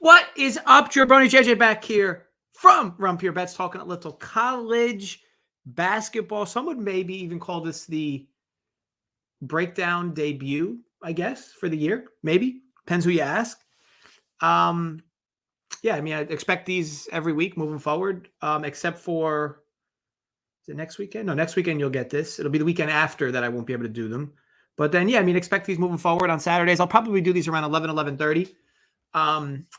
What is up, Jabroni JJ back here from Run Pure Bets, talking a little college basketball. Some would maybe even call this the breakdown debut, I guess, for the year. Maybe. Depends who you ask. Yeah, I mean, I expect these every week moving forward, except for, is it next weekend? No, next weekend you'll get this. It'll be the weekend after that I won't be able to do them. But then, yeah, I mean, expect these moving forward on Saturdays. I'll probably do these around 11:30.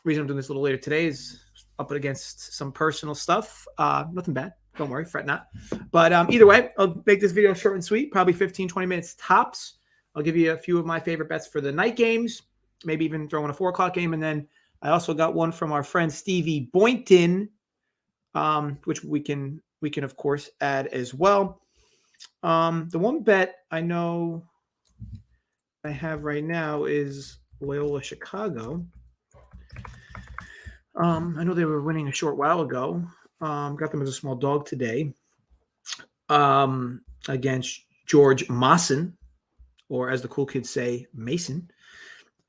Reason I'm doing this a little later today is up against some personal stuff. Nothing bad. Don't worry, fret not. But either way, I'll make this video short and sweet, probably 15, 20 minutes tops. I'll give you a few of my favorite bets for the night games, maybe even throw in a 4 o'clock game. And then I also got one from our friend Stevie Boynton, which we can of course add as well. The one bet I know I have right now is Loyola Chicago. I know they were winning a short while ago. Got them as a small dog today against George Mawson, or as the cool kids say, Mason.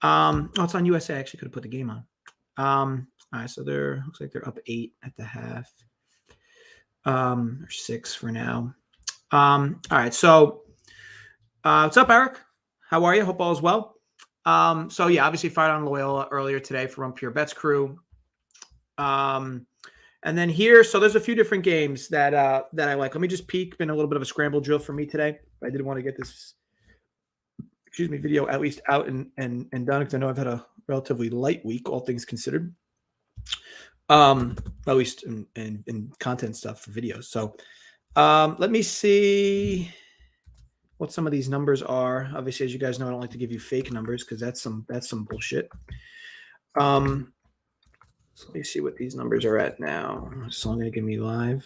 It's on USA. I actually could have put the game on. All right, so looks like they're up 8 at the half, or 6 for now. All right, so what's up, Eric? How are you? Hope all is well. So yeah, obviously fired on Loyola earlier today for Run Pure Bets crew. And then here, so there's a few different games that I like. Let me just peek. Been a little bit of a scramble drill for me today. I did want to get this, video at least out and done, because I know I've had a relatively light week, all things considered. At least in content stuff for videos. So let me see what some of these numbers are. Obviously, as you guys know, I don't like to give you fake numbers because that's some bullshit. So let me see what these numbers are at now. It's only going to give me live.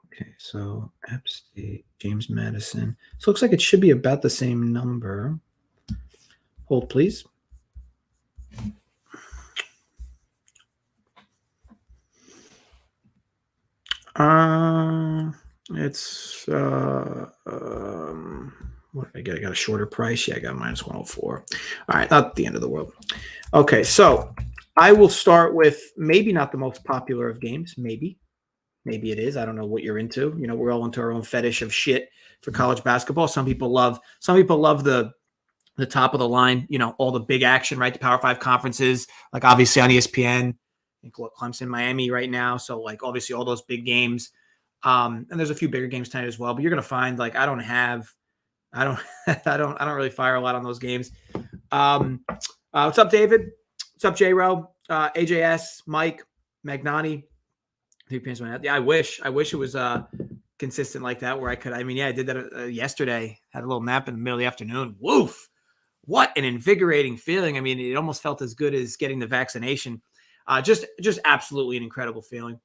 Okay, so App State, James Madison. So it looks like it should be about the same number. Hold, please. It's what did I get? I got a shorter price. Yeah, I got minus 104. All right, not the end of the world. Okay, so I will start with maybe not the most popular of games. Maybe it is. I don't know what you're into. We're all into our own fetish of shit for college basketball. Some people love the top of the line, all the big action, right? The Power 5 conferences, like obviously on ESPN, I think Clemson, Miami right now. So like obviously all those big games. And there's a few bigger games tonight as well, but you're going to find like, I don't really fire a lot on those games. What's up, David? What's up, J-Ro? AJS, Mike, Magnani. Yeah, I wish it was consistent like that where I could. I mean, yeah, I did that yesterday. Had a little nap in the middle of the afternoon. Woof! What an invigorating feeling. I mean, it almost felt as good as getting the vaccination. Just absolutely an incredible feeling.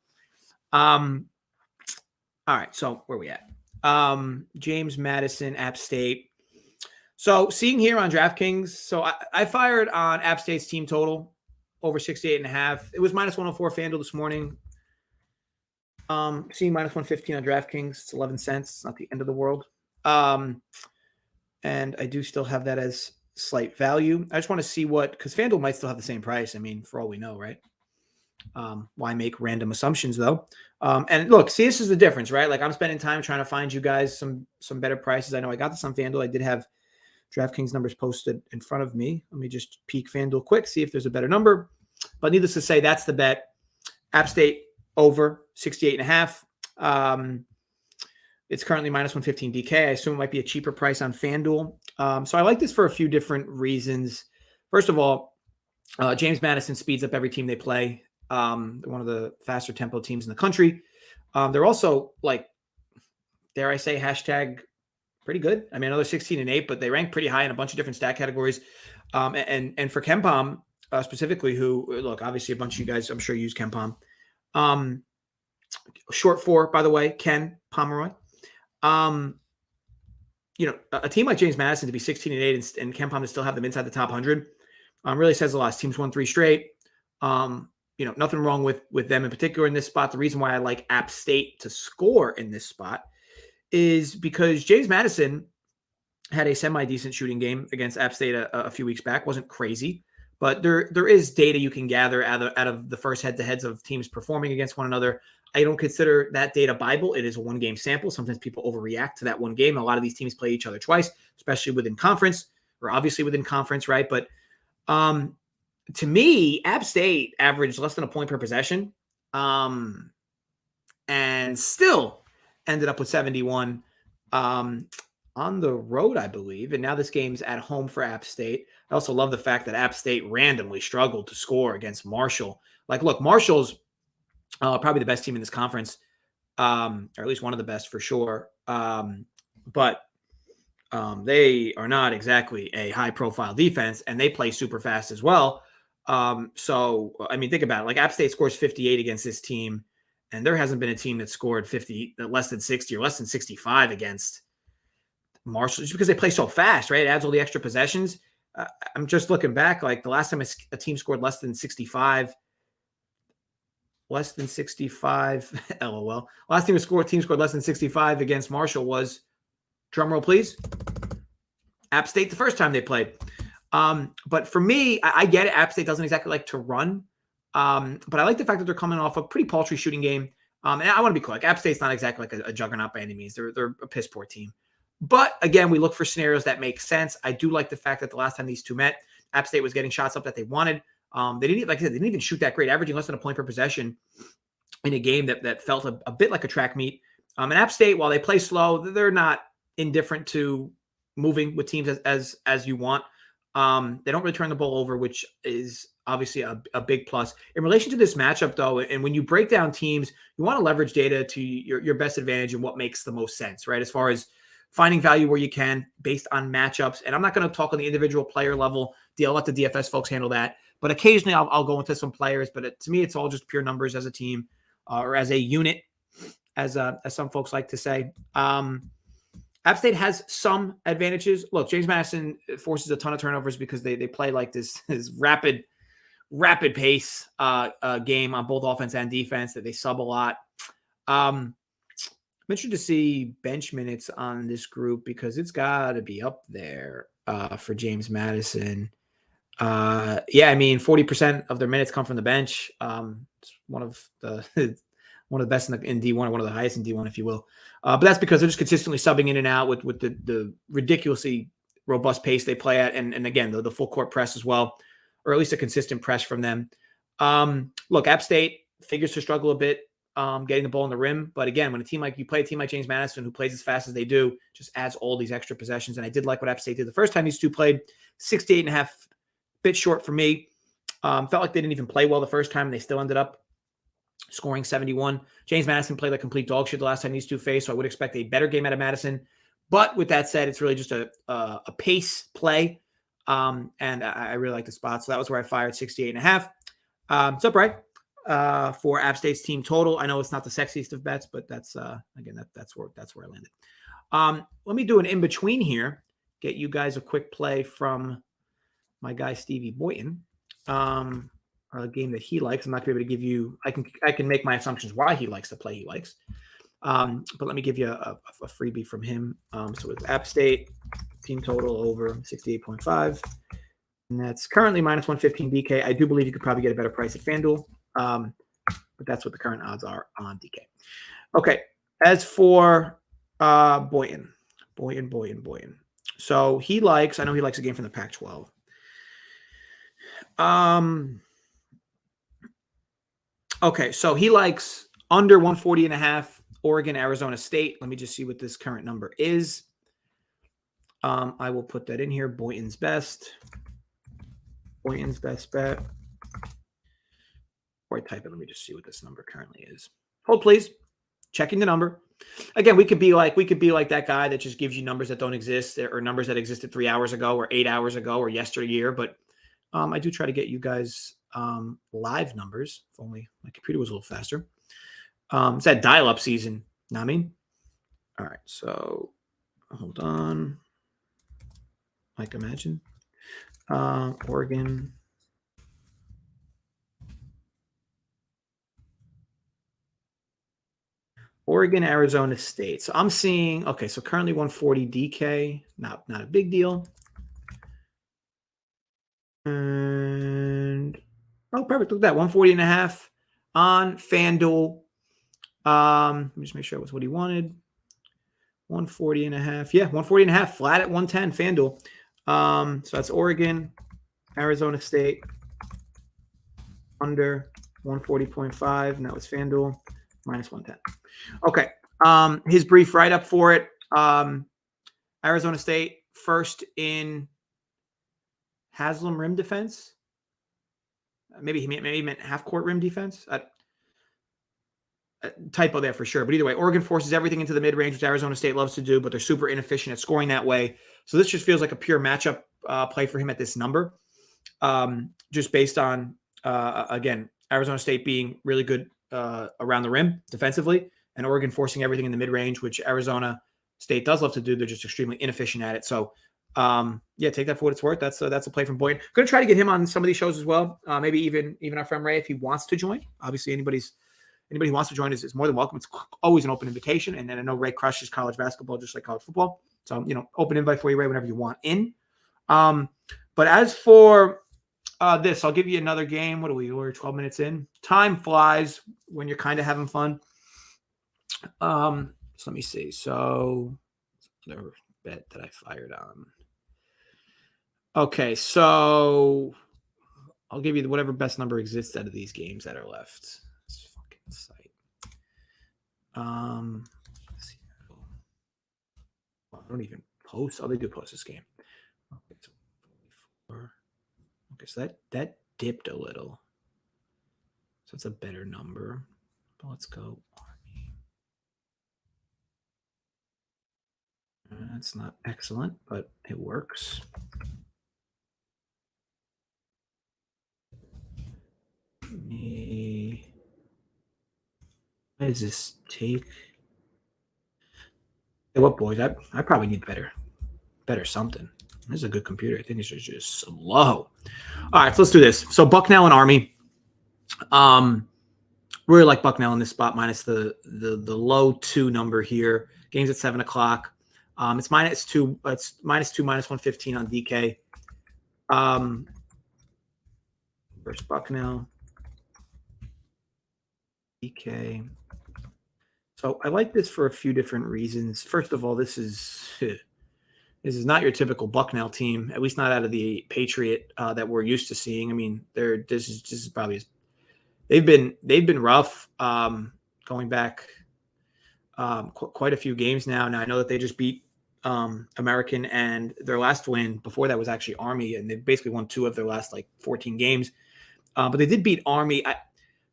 All right, so where are we at? James Madison, App State. So seeing here on DraftKings, so I fired on App State's team total over 68.5. It was minus 104 FanDuel this morning. Seeing minus 115 on DraftKings, it's 11 cents. It's not the end of the world. And I do still have that as slight value. I just want to see because FanDuel might still have the same price. I mean, for all we know, right? Why make random assumptions though? And look, see, this is the difference, right? Like I'm spending time trying to find you guys some better prices. I know I got this on FanDuel. I did have DraftKings numbers posted in front of me. Let me just peek FanDuel quick, see if there's a better number. But needless to say, that's the bet. App State over 68.5. It's currently minus 115 DK. I assume it might be a cheaper price on FanDuel. So I like this for a few different reasons. First of all, James Madison speeds up every team they play. One of the faster tempo teams in the country. They're also like, dare I say, hashtag pretty good. I mean, another 16-8, but they rank pretty high in a bunch of different stat categories. And for KenPom specifically, who look, obviously a bunch of you guys, I'm sure use KenPom. Short for, by the way, Ken Pomeroy. A team like James Madison to be 16-8 and KenPom to still have them inside the top 100 really says a lot. His team's won 3 straight. Nothing wrong with them in particular in this spot. The reason why I like App State to score in this spot is because James Madison had a semi-decent shooting game against App State a few weeks back. Wasn't crazy, But there is data you can gather out of the first head-to-heads of teams performing against one another. I don't consider that data Bible. It is a one-game sample. Sometimes people overreact to that one game. A lot of these teams play each other twice, especially within conference, or obviously within conference, right? But to me, App State averaged less than a point per possession, and still ended up with 71 on the road, I believe. And now this game's at home for App State. I also love the fact that App State randomly struggled to score against Marshall. Like, look, Marshall's probably the best team in this conference, or at least one of the best for sure. But they are not exactly a high-profile defense, and they play super fast as well. So, I mean, think about it. Like, App State scores 58 against this team, and there hasn't been a team that scored 50, less than 60 or less than 65 against Marshall, just because they play so fast, right? It adds all the extra possessions. I'm just looking back, like the last time a team scored less than 65, LOL. Last team scored less than 65 against Marshall was, drumroll please, App State the first time they played. But for me, I get it. App State doesn't exactly like to run. But I like the fact that they're coming off a pretty paltry shooting game. And I want to be clear, like App State's not exactly like a juggernaut by any means. They're a piss poor team. But again, we look for scenarios that make sense. I do like the fact that the last time these two met, App State was getting shots up that they wanted. They didn't, like I said, they didn't even shoot that great, averaging less than a point per possession in a game that felt a bit like a track meet. And App State, while they play slow, they're not indifferent to moving with teams as you want. They don't really turn the ball over, which is obviously a big plus. In relation to this matchup, though, and when you break down teams, you want to leverage data to your best advantage and what makes the most sense, right? As far as finding value where you can based on matchups. And I'm not going to talk on the individual player level. I'll let the DFS folks handle that. But occasionally I'll go into some players. But to me, it's all just pure numbers as a team or as a unit, as some folks like to say. App State has some advantages. Look, James Madison forces a ton of turnovers because they play like this rapid pace game on both offense and defense, that they sub a lot. I'm interested to see bench minutes on this group because it's got to be up there for James Madison. Yeah, I mean, 40% of their minutes come from the bench. It's one of the best in D1, one of the highest in D1, if you will. But that's because they're just consistently subbing in and out with the ridiculously robust pace they play at, and again the full court press as well, or at least a consistent press from them. Look, App State figures to struggle a bit getting the ball in the rim, but again, when you play a team like James Madison, who plays as fast as they do, just adds all these extra possessions. And I did like what App State did the first time these two played. 68.5, bit short for me. Felt like they didn't even play well the first time, and they still ended up scoring 71. James Madison played like complete dog shit the last time these two faced, so I would expect a better game out of Madison. But with that said, it's really just a pace play, and I really like the spot. So that was where I fired 68.5. It's upright for App State's team total. I know it's not the sexiest of bets, but that's again that's where I landed. Let me do an in between here. Get you guys a quick play from my guy Stevie Boyton. Or a game that he likes. I'm not going to be able to give you. I can make my assumptions why he likes the play he likes. But let me give you a freebie from him. So with App State, team total over 68.5. And that's currently minus 115 DK. I do believe you could probably get a better price at FanDuel. But that's what the current odds are on DK. Okay. As for Boyton. So I know he likes a game from the Pac-12. Okay, so he likes under 140.5, Oregon, Arizona State. Let me just see what this current number is. I will put that in here. Boynton's best bet. Before I type it, let me just see what this number currently is. Hold, please. Checking the number. Again, we could be like that guy that just gives you numbers that don't exist, or numbers that existed 3 hours ago or 8 hours ago or yesteryear. But I do try to get you guys live numbers. If only my computer was a little faster. It's that dial-up season. Know what I mean? All right, so hold on. Like imagine. Oregon. Oregon, Arizona State. So I'm seeing, okay, so currently 140 DK. Not a big deal. Oh, perfect. Look at that. 140.5 on FanDuel. Let me just make sure it was what he wanted. 140.5. Yeah, 140.5. Flat at 110 FanDuel. So that's Oregon, Arizona State, under 140.5. And that was FanDuel, minus 110. Okay. His brief write-up for it. Arizona State, first in Haslam rim defense. Maybe he meant half-court rim defense. Typo there for sure. But either way, Oregon forces everything into the mid-range, which Arizona State loves to do, but they're super inefficient at scoring that way. So this just feels like a pure matchup play for him at this number. Just based on, again, Arizona State being really good around the rim defensively, and Oregon forcing everything in the mid-range, which Arizona State does love to do. They're just extremely inefficient at it. So, yeah, take that for what it's worth. That's a play from Boyd. Going to try to get him on some of these shows as well. Maybe even our friend Ray, if he wants to join. Obviously, anybody who wants to join is more than welcome. It's always an open invitation. And then I know Ray crushes college basketball just like college football. So, open invite for you, Ray, whenever you want in. But as for this, I'll give you another game. What are we? We're 12 minutes in. Time flies when you're kind of having fun. So let me see. So another bet that I fired on. Okay, so I'll give you whatever best number exists out of these games that are left. This fucking site. Let's see. I don't even post. Oh, they do post this game. Okay, so 44. Okay, so that dipped a little. So it's a better number. But let's go Army. That's not excellent, but it works. What does this take? Hey, what boys? I probably need better something. This is a good computer. I think it's just slow. All right, so let's do this. So Bucknell and Army. Really like Bucknell in this spot, minus the low 2 number here. Game's at 7:00. It's -2. It's -2, -115 on DK. Versus Bucknell. DK. So I like this for a few different reasons. First of all, this is not your typical Bucknell team, at least not out of the Patriot that we're used to seeing. I mean, this is probably they've been rough going back quite a few games now. Now I know that they just beat American, and their last win before that was actually Army, and they basically won 2 of their last 14 games. But they did beat Army.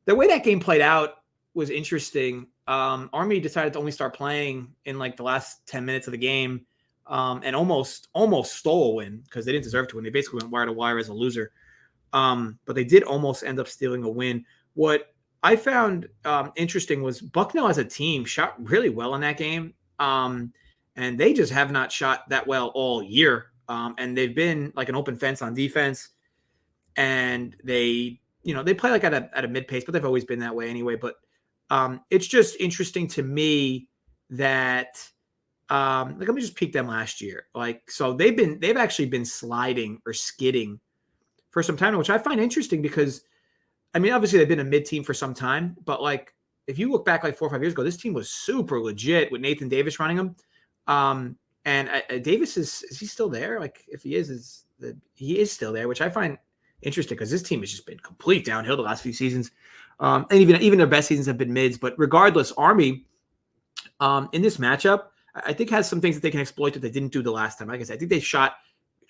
The way that game played out was interesting. Army decided to only start playing in the last 10 minutes of the game, and almost stole a win because they didn't deserve to win. They basically went wire to wire as a loser. But they did almost end up stealing a win. What I found interesting was Bucknell as a team shot really well in that game. And they just have not shot that well all year. And they've been like an open fence on defense. And they play at a mid pace, but they've always been that way anyway. But it's just interesting to me that let me just peek them last year. So they've actually been sliding or skidding for some time, which I find interesting because, I mean, obviously they've been a mid team for some time, but if you look back 4 or 5 years ago, this team was super legit with Nathan Davis running them. And Davis is he still there? If he is he is still there, which I find interesting because this team has just been complete downhill the last few seasons. And even their best seasons have been mids. But regardless, Army in this matchup, I think has some things that they can exploit that they didn't do the last time. Like I said, I think they shot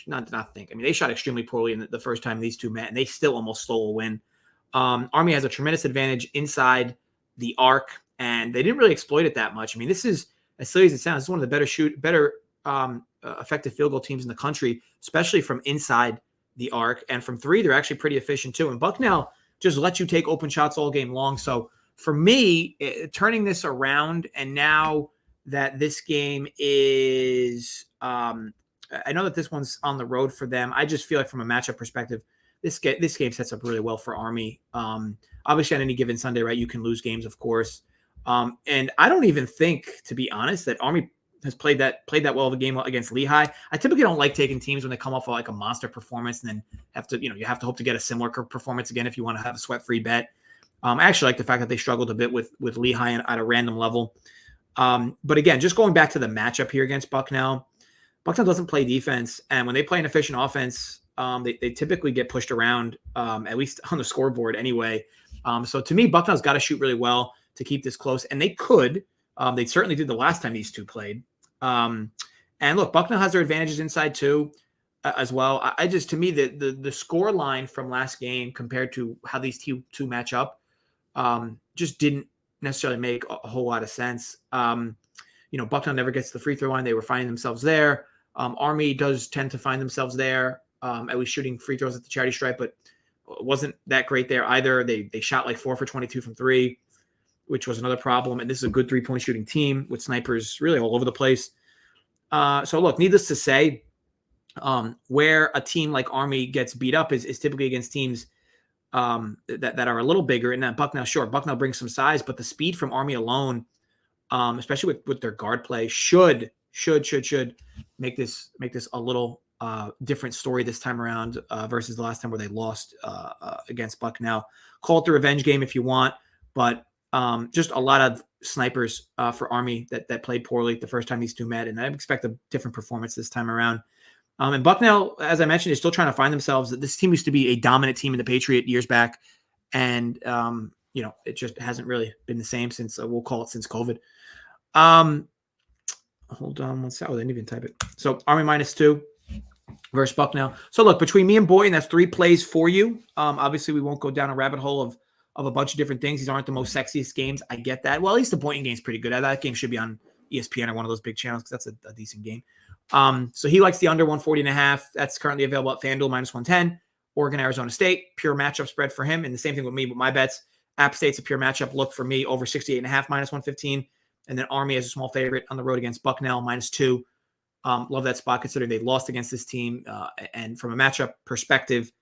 they shot extremely poorly in the first time these two met, and they still almost stole a win. Army has a tremendous advantage inside the arc, and they didn't really exploit it that much. I mean, this is, as silly as it sounds, this is one of the better effective field goal teams in the country, especially from inside the arc. And from 3, they're actually pretty efficient too. And Bucknell just lets you take open shots all game long. So for me, turning this around, and now that this game is I know that this one's on the road for them. I just feel like from a matchup perspective, this game sets up really well for Army. Obviously, on any given Sunday, right, you can lose games, of course. And I don't even think, to be honest, that Army has played that well of a game against Lehigh. I typically don't like taking teams when they come off of like a monster performance and then you have to hope to get a similar performance again if you want to have a sweat-free bet. I actually like the fact that they struggled a bit with Lehigh at a random level. But again, just going back to the matchup here against Bucknell doesn't play defense, and when they play an efficient offense, they typically get pushed around, at least on the scoreboard anyway. So to me, Bucknell's got to shoot really well to keep this close, and they could. They certainly did the last time these two played. And look, Bucknell has their advantages inside too, as well. To me, the score line from last game compared to how these two match up, just didn't necessarily make a whole lot of sense. Bucknell never gets to the free throw line. They were finding themselves there. Army does tend to find themselves there, at least shooting free throws at the charity stripe, but it wasn't that great there either. They shot like 4 for 22 from three, which was another problem. And this is a good 3-point shooting team with snipers really all over the place. So look, needless to say, where a team like Army gets beat up is typically against teams that are a little bigger. And that Bucknell brings some size, but the speed from Army alone, especially with their guard play, should make this a little different story this time around versus the last time where they lost against Bucknell. Call it the revenge game if you want, but just a lot of snipers for Army that played poorly the first time these two met, and I expect a different performance this time around. And Bucknell, as I mentioned, is still trying to find themselves. This team used to be a dominant team in the Patriot years back, and it just hasn't really been the same since we'll call it since COVID. Hold on one second. I didn't even type it. So Army -2 versus Bucknell. So look, between me and Boyton, that's 3 plays for you. Obviously, we won't go down a rabbit hole of a bunch of different things. These aren't the most sexiest games. I get that. Well, at least the Boyton game's pretty good. That game should be on ESPN or one of those big channels because that's a decent game. So he likes the under 140.5. That's currently available at FanDuel -110. Oregon, Arizona State, pure matchup spread for him. And the same thing with me, with my bets. App State's a pure matchup look for me, over 68.5 -115. And then Army as a small favorite on the road against Bucknell -2. Love that spot considering they lost against this team. And from a matchup perspective,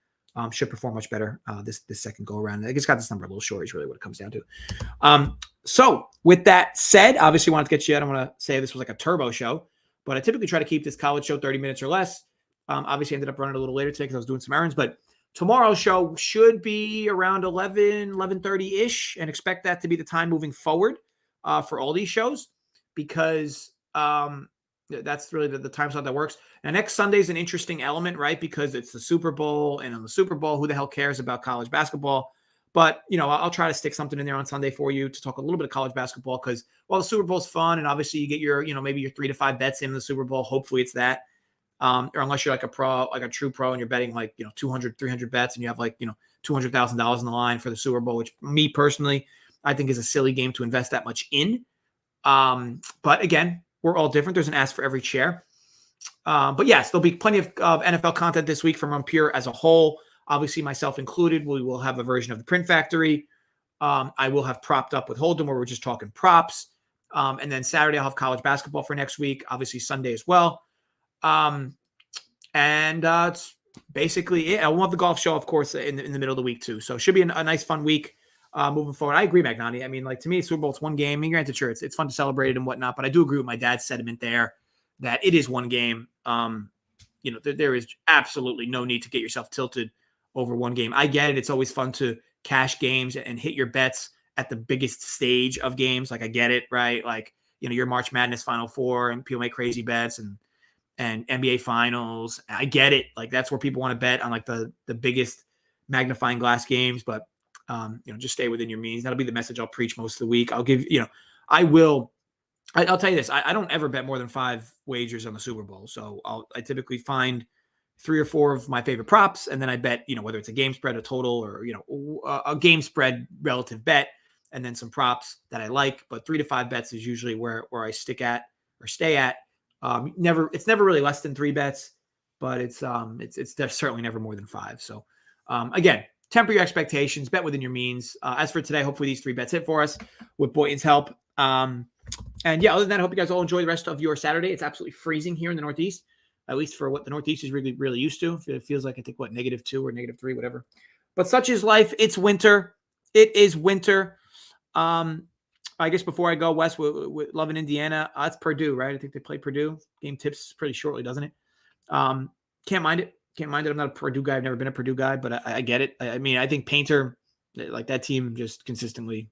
should perform much better this second go around. I just got this number a little short is really what it comes down to. So with that said, obviously wanted to get you, I don't want to say this was like a turbo show, but I typically try to keep this college show 30 minutes or less. Obviously ended up running a little later today because I was doing some errands, but tomorrow's show should be around 11:30-ish, and expect that to be the time moving forward for all these shows, because that's really the time slot that works. And next Sunday is an interesting element, right? Because it's the Super Bowl, and on the Super Bowl, who the hell cares about college basketball? But, I'll try to stick something in there on Sunday for you to talk a little bit of college basketball, because while the Super Bowl is fun, and obviously you get your, maybe your 3 to 5 bets in the Super Bowl. Hopefully it's that. Or unless you're like a pro, like a true pro, and you're betting like, 200, 300 bets, and you have like, $200,000 in the line for the Super Bowl, which me personally, I think is a silly game to invest that much in. But again, we're all different. There's an ask for every chair. But yes, there'll be plenty of NFL content this week from Pure as a whole. Obviously, myself included. We will have a version of the Print Factory. I will have Propped Up with Holden, where we're just talking props. And then Saturday, I'll have college basketball for next week. Obviously, Sunday as well. And it's basically it. I will have the golf show, of course, in the middle of the week too. So it should be a nice, fun week moving forward. I agree, Magnani. I mean, like, to me, Super Bowl, it's one game. I mean, granted, sure, it's fun to celebrate it and whatnot, but I do agree with my dad's sentiment there that it is one game. There is absolutely no need to get yourself tilted over one game. I get it. It's always fun to cash games and hit your bets at the biggest stage of games. Like, I get it, right? Like, your March Madness Final Four, and people make crazy bets, and NBA Finals. I get it. Like, that's where people want to bet on like the biggest magnifying glass games, but just stay within your means. That'll be the message I'll preach most of the week. I'll give, I'll tell you this. I don't ever bet more than 5 wagers on the Super Bowl. So I typically find 3 or 4 of my favorite props, and then I bet, whether it's a game spread, a total, or, a game spread relative bet, and then some props that I like. But 3 to 5 bets is usually where I stick at or stay at. It's never really less than 3 bets, but it's certainly never more than 5. So again, temper your expectations, bet within your means. As for today, hopefully these 3 bets hit for us with Boynton's help. And yeah, other than that, I hope you guys all enjoy the rest of your Saturday. It's absolutely freezing here in the Northeast, at least for what the Northeast is really, really used to. It feels like, I think, -2 or -3, whatever. But such is life. It's winter. It is winter. I guess before I go, Wes, with loving Indiana, it's Purdue, right? I think they play Purdue. Game tips pretty shortly, doesn't it? Can't mind it. Can't mind it. I'm not a Purdue guy. I've never been a Purdue guy, but I get it. I mean, I think Painter, like that team, just consistently.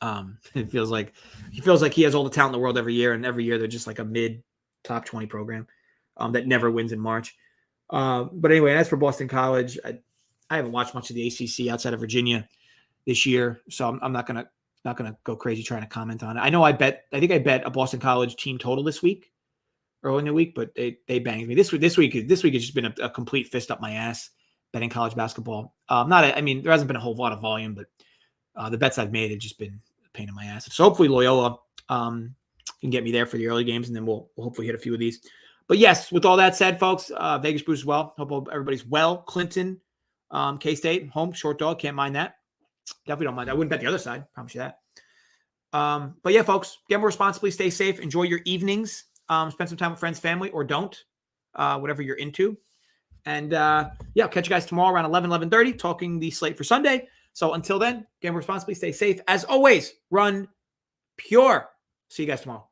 It feels like he has all the talent in the world every year, and every year they're just like a mid top 20 program that never wins in March. But anyway, as for Boston College, I haven't watched much of the ACC outside of Virginia this year, so I'm not gonna go crazy trying to comment on it. I know I think I bet a Boston College team total this week, early in the week, but they banged me this week. This week has just been a complete fist up my ass betting college basketball. I mean, there hasn't been a whole lot of volume, but the bets I've made have just been a pain in my ass. So hopefully Loyola can get me there for the early games, and then we'll hopefully hit a few of these. But yes, with all that said, folks, Vegas Bruce as well. Hope everybody's well. Clinton, K-State, home, short dog. Can't mind that. Definitely don't mind. I wouldn't bet the other side. Promise you that. But yeah, folks, gamble responsibly, stay safe, enjoy your evenings, spend some time with friends, family, or don't, whatever you're into. And yeah, I'll catch you guys tomorrow around 11:30, talking the slate for Sunday. So until then, gamble responsibly, stay safe. As always, run pure. See you guys tomorrow.